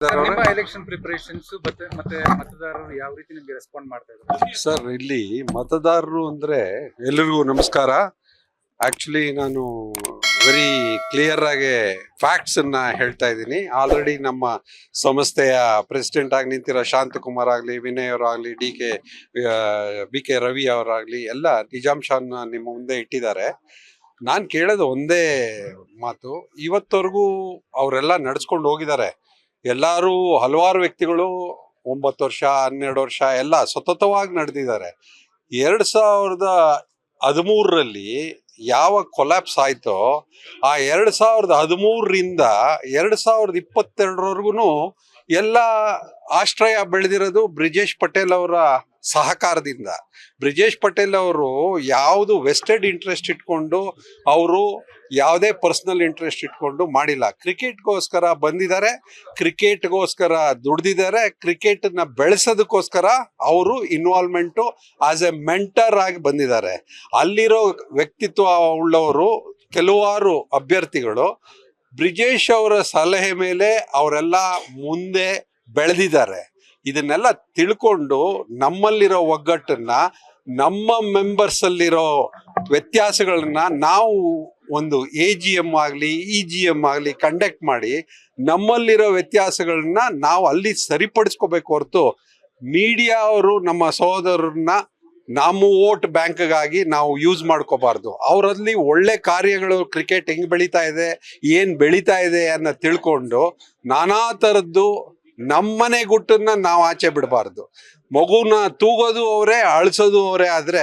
ನಿಮ್ಮ election preparations ಮತ್ತೆ ಮತದಾರರು ಯಾವ ರೀತಿ ನಿಮ್ಗೆ ರೆಸ್ಪಾಂಡ್ ಮಾಡ್ತಾ ಇದ್ದಾರೆ? ಸರ್, ಇಲ್ಲಿ ಮತದಾರರು ಅಂದ್ರೆ ಎಲ್ಲರಿಗೂ ನಮಸ್ಕಾರ. ಆಕ್ಚುಲಿ ನಾನು ವೆರಿ ಕ್ಲಿಯರ್ ಆಗಿ ಫ್ಯಾಕ್ಟ್ಸ್ ಅನ್ನ ಹೇಳ್ತಾ ಇದ್ದೀನಿ. ಆಲ್ರೆಡಿ ನಮ್ಮ ಸಂಸ್ಥೆಯ ಪ್ರೆಸಿಡೆಂಟ್ ಆಗಿ ನಿಂತಿರೋ ಶಾಂತಕುಮಾರ್ ಆಗಲಿ, ವಿನಯ್ ಅವರಾಗಲಿ, ಬಿ ಕೆ ರವಿ ಅವರಾಗಲಿ ಎಲ್ಲ ನಿಜಾಂಶನ ನಿಮ್ಮ ಮುಂದೆ ಇಟ್ಟಿದ್ದಾರೆ. ನಾನು ಕೇಳೋದು ಒಂದೇ ಮಾತು, ಇವತ್ತವರೆಗೂ ಅವರೆಲ್ಲ ನಡ್ಸ್ಕೊಂಡು ಹೋಗಿದ್ದಾರೆ. ಎಲ್ಲರೂ ಹಲವಾರು ವ್ಯಕ್ತಿಗಳು 9 ವರ್ಷ 12 ವರ್ಷ ಎಲ್ಲ ಸತತವಾಗಿ ನಡೆದಿದ್ದಾರೆ. 2013ರಲ್ಲಿ ಯಾವ ಕೊಲ್ಯಾಪ್ಸ್ ಆಯ್ತೋ ಆ 2013ರಿಂದ 2022ವರೆಗೂ ಎಲ್ಲ ಆಶ್ರಯ ಬೆಳೆದಿರೋದು ಬ್ರಿಜೇಶ್ ಪಟೇಲ್ ಅವರ ಸಹಕಾರದಿಂದ. ಬ್ರಿಜೇಶ್ ಪಟೇಲ್ ಅವರು ಯಾವುದು ವೆಸ್ಟೆಡ್ ಇಂಟ್ರೆಸ್ಟ್ ಇಟ್ಕೊಂಡು, ಅವರು ಯಾವುದೇ ಪರ್ಸನಲ್ ಇಂಟ್ರೆಸ್ಟ್ ಇಟ್ಕೊಂಡು ಮಾಡಿಲ್ಲ. ಕ್ರಿಕೆಟ್ಗೋಸ್ಕರ ಬಂದಿದ್ದಾರೆ, ಕ್ರಿಕೆಟ್ಗೋಸ್ಕರ ದುಡ್ದಿದ್ದಾರೆ, ಕ್ರಿಕೆಟ್ನ ಬೆಳೆಸೋದಕ್ಕೋಸ್ಕರ ಅವರು ಇನ್ವಾಲ್ವ್ಮೆಂಟು ಆಸ್ ಎ ಮೆಂಟರ್ ಆಗಿ ಬಂದಿದ್ದಾರೆ. ಅಲ್ಲಿರೋ ವ್ಯಕ್ತಿತ್ವ ಉಳ್ಳವರು ಕೆಲವಾರು ಅಭ್ಯರ್ಥಿಗಳು ಬ್ರಿಜೇಶ್ ಅವರ ಸಲಹೆ ಮೇಲೆ ಅವರೆಲ್ಲ ಮುಂದೆ ಬೆಳೆದಿದ್ದಾರೆ. ಇದನ್ನೆಲ್ಲ ತಿಳ್ಕೊಂಡು ನಮ್ಮಲ್ಲಿರೋ ಒಗ್ಗಟ್ಟನ್ನ, ನಮ್ಮ ಮೆಂಬರ್ಸ್ ಅಲ್ಲಿರೋ ವ್ಯತ್ಯಾಸಗಳನ್ನ ನಾವು ಒಂದು AGM ಆಗಲಿ EGM ಆಗಲಿ ಕಂಡಕ್ಟ್ ಮಾಡಿ ನಮ್ಮಲ್ಲಿರೋ ವ್ಯತ್ಯಾಸಗಳನ್ನ ನಾವು ಅಲ್ಲಿ ಸರಿಪಡಿಸ್ಕೋಬೇಕು ಹೊರತು ಮೀಡಿಯಾ ಅವರು ನಮ್ಮ ಸಹೋದರರನ್ನ ನಮ್ಮ ವೋಟ್ ಬ್ಯಾಂಕ್ಗಾಗಿ ನಾವು ಯೂಸ್ ಮಾಡ್ಕೋಬಾರ್ದು. ಅವರಲ್ಲಿ ಒಳ್ಳೆ ಕಾರ್ಯಗಳು, ಕ್ರಿಕೆಟ್ ಹೆಂಗ್ ಬೆಳೀತಾ ಇದೆ, ಏನ್ ಬೆಳೀತಾ ಇದೆ ಅನ್ನೋ ತಿಳ್ಕೊಂಡು ನಾನಾ ಥರದ್ದು ನಮ್ಮನೆ ಗುಟ್ಟನ್ನ ನಾವು ಆಚೆ ಬಿಡಬಾರ್ದು. ಮಗುನ ತೂಗೋದು ಅವರೇ, ಅಳಿಸೋದು ಅವರೇ ಆದ್ರೆ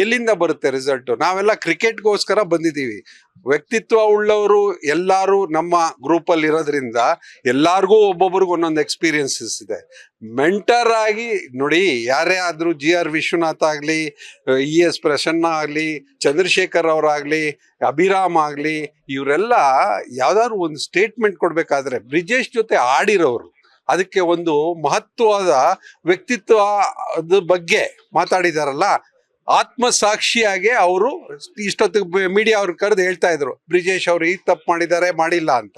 ಎಲ್ಲಿಂದ ಬರುತ್ತೆ ರಿಸಲ್ಟ್? ನಾವೆಲ್ಲ ಕ್ರಿಕೆಟ್ಗೋಸ್ಕರ ಬಂದಿದ್ದೀವಿ. ವ್ಯಕ್ತಿತ್ವ ಉಳ್ಳವರು ಎಲ್ಲರೂ ನಮ್ಮ ಗ್ರೂಪಲ್ಲಿ ಇರೋದ್ರಿಂದ ಎಲ್ಲಾರ್ಗೂ ಒಬ್ಬೊಬ್ರಿಗೂ ಒಂದೊಂದು ಎಕ್ಸ್ಪೀರಿಯನ್ಸಸ್ ಇದೆ. ಮೆಂಟರ್ ಆಗಿ ನೋಡಿ, ಯಾರೇ ಆದ್ರೂ GR ವಿಶ್ವನಾಥ್ ಆಗಲಿ, ES ಪ್ರಸನ್ನ ಆಗಲಿ, ಚಂದ್ರಶೇಖರ್ ಅವರಾಗಲಿ, ಅಭಿರಾಮ್ ಆಗಲಿ, ಇವರೆಲ್ಲ ಯಾವ್ದಾದ್ರು ಒಂದು ಸ್ಟೇಟ್ಮೆಂಟ್ ಕೊಡ್ಬೇಕಾದ್ರೆ ಬ್ರಿಜೇಶ್ ಜೊತೆ ಆಡಿರೋರು, ಅದಕ್ಕೆ ಒಂದು ಮಹತ್ವದ ವ್ಯಕ್ತಿತ್ವದ ಬಗ್ಗೆ ಮಾತಾಡಿದಾರಲ್ಲ, ಆತ್ಮಸಾಕ್ಷಿಯಾಗಿ ಅವರು ಇಷ್ಟೊತ್ತಿಗೆ ಮೀಡಿಯಾ ಅವ್ರು ಕರೆದು ಹೇಳ್ತಾ ಇದ್ರು ಬ್ರಿಜೇಶ್ ಅವರು ಈ ತಪ್ಪು ಮಾಡಿದ್ದಾರೆ, ಮಾಡಿಲ್ಲ ಅಂತ.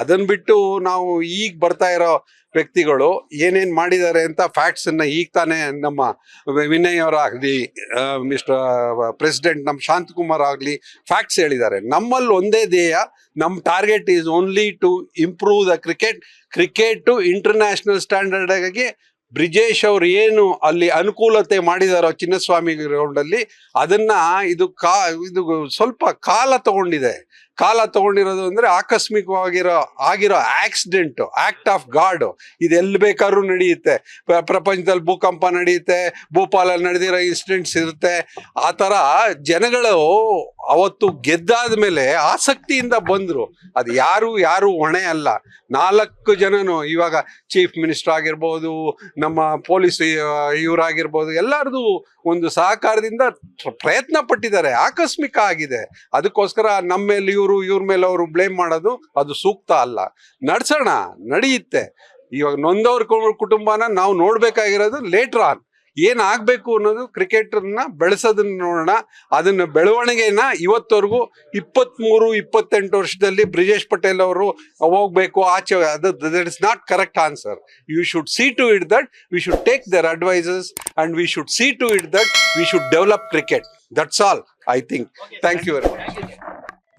ಅದನ್ನ ಬಿಟ್ಟು ನಾವು ಈಗ ಬರ್ತಾ ಇರೋ ವ್ಯಕ್ತಿಗಳು ಏನೇನ್ ಮಾಡಿದ್ದಾರೆ ಅಂತ ಫ್ಯಾಕ್ಟ್ಸ್ ಅನ್ನ ಈಗ ತಾನೇ ನಮ್ಮ ವಿನಯ್ ಅವರಾಗ್ಲಿ, ಮಿಸ್ಟರ್ ಪ್ರೆಸಿಡೆಂಟ್ ನಮ್ಮ ಶಾಂತಕುಮಾರ್ ಆಗ್ಲಿ ಫ್ಯಾಕ್ಟ್ಸ್ ಹೇಳಿದ್ದಾರೆ. ನಮ್ಮಲ್ಲಿ ಒಂದೇ ಧ್ಯೇಯ, ನಮ್ಮ target is only to improve the cricket international standard ಆಗಿ ಬ್ರಿಜೇಶ್ ಅವರು ಏನು ಅಲ್ಲಿ ಅನುಕೂಲತೆ ಮಾಡಿದಾರೋ ಚಿನ್ನಸ್ವಾಮಿ ಗ್ರೌಂಡ್ ಅಲ್ಲಿ, ಅದನ್ನ ಇದು ಸ್ವಲ್ಪ ಕಾಲ ತಗೊಂಡಿರೋದು ಅಂದ್ರೆ ಆಗಿರೋ ಆಕ್ಸಿಡೆಂಟ್, ಆಕ್ಟ್ ಆಫ್ ಗಾಡ್. ಇದು ಎಲ್ಲಿ ಬೇಕಾದ್ರೂ ನಡೆಯುತ್ತೆ. ಪ್ರಪಂಚದಲ್ಲಿ ಭೂಕಂಪ ನಡೆಯುತ್ತೆ, ಭೂಪಾಲಲ್ಲಿ ನಡೆದಿರೋ ಇನ್ಸಿಡೆಂಟ್ಸ್ ಇರುತ್ತೆ. ಆ ತರ ಜನಗಳು ಅವತ್ತು ಗೆದ್ದಾದ್ಮೇಲೆ ಆಸಕ್ತಿಯಿಂದ ಬಂದ್ರು. ಅದು ಯಾರು ಹೊಣೆ ಅಲ್ಲ. 4 ಜನನು ಇವಾಗ ಚೀಫ್ ಮಿನಿಸ್ಟರ್ ಆಗಿರ್ಬೋದು, ನಮ್ಮ ಪೊಲೀಸ್ ಇವರಾಗಿರ್ಬೋದು, ಎಲ್ಲರದು ಒಂದು ಸಹಕಾರದಿಂದ ಪ್ರಯತ್ನ ಪಟ್ಟಿದ್ದಾರೆ. ಆಕಸ್ಮಿಕ ಆಗಿದೆ. ಅದಕ್ಕೋಸ್ಕರ ನಮ್ಮ ಮೇಲೆ ಇವ್ರ ಮೇಲೆ ಅವರು ಬ್ಲೇಮ್ ಮಾಡೋದು ಅದು ಸೂಕ್ತ ಅಲ್ಲ. ನಡ್ಸೋಣ, ನಡೆಯುತ್ತೆ. ಇವಾಗ ನೊಂದವ್ರ ಕುಟುಂಬನ ನಾವು ನೋಡ್ಬೇಕಾಗಿರೋದು ಲೇಟರ್ ಆನ್. ಏನಾಗಬೇಕು ಅನ್ನೋದು ಕ್ರಿಕೆಟರ್ನ ಬೆಳೆಸೋದನ್ನ ನೋಡೋಣ. ಅದನ್ನ ಬೆಳವಣಿಗೆನ ಇವತ್ತವರೆಗೂ 23-28 ವರ್ಷದಲ್ಲಿ ಬ್ರಿಜೇಶ್ ಪಟೇಲ್ ಅವರು ಹೋಗ್ಬೇಕು ಆಚೆ, that is not correct answer. You should see to it that we should take their advises and we should see to it that we should develop cricket. That's all I think. Thank you very much.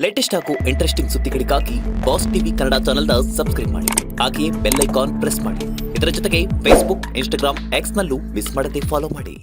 Latest ಹಾಗೂ interesting ಸುದ್ದಿಗಳಿಗಾಗಿ Boss TV Kannada ಚಾನೆಲ್ನ subscribe ಮಾಡಿ. ಹಾಗೆಯೇ bell icon press ಮಾಡಿ. ಇದರ ಜೊತೆಗೆ Facebook, Instagram, X ನಲ್ಲೂ miss ಮಾಡದೆ ಫಾಲೋ ಮಾಡಿ.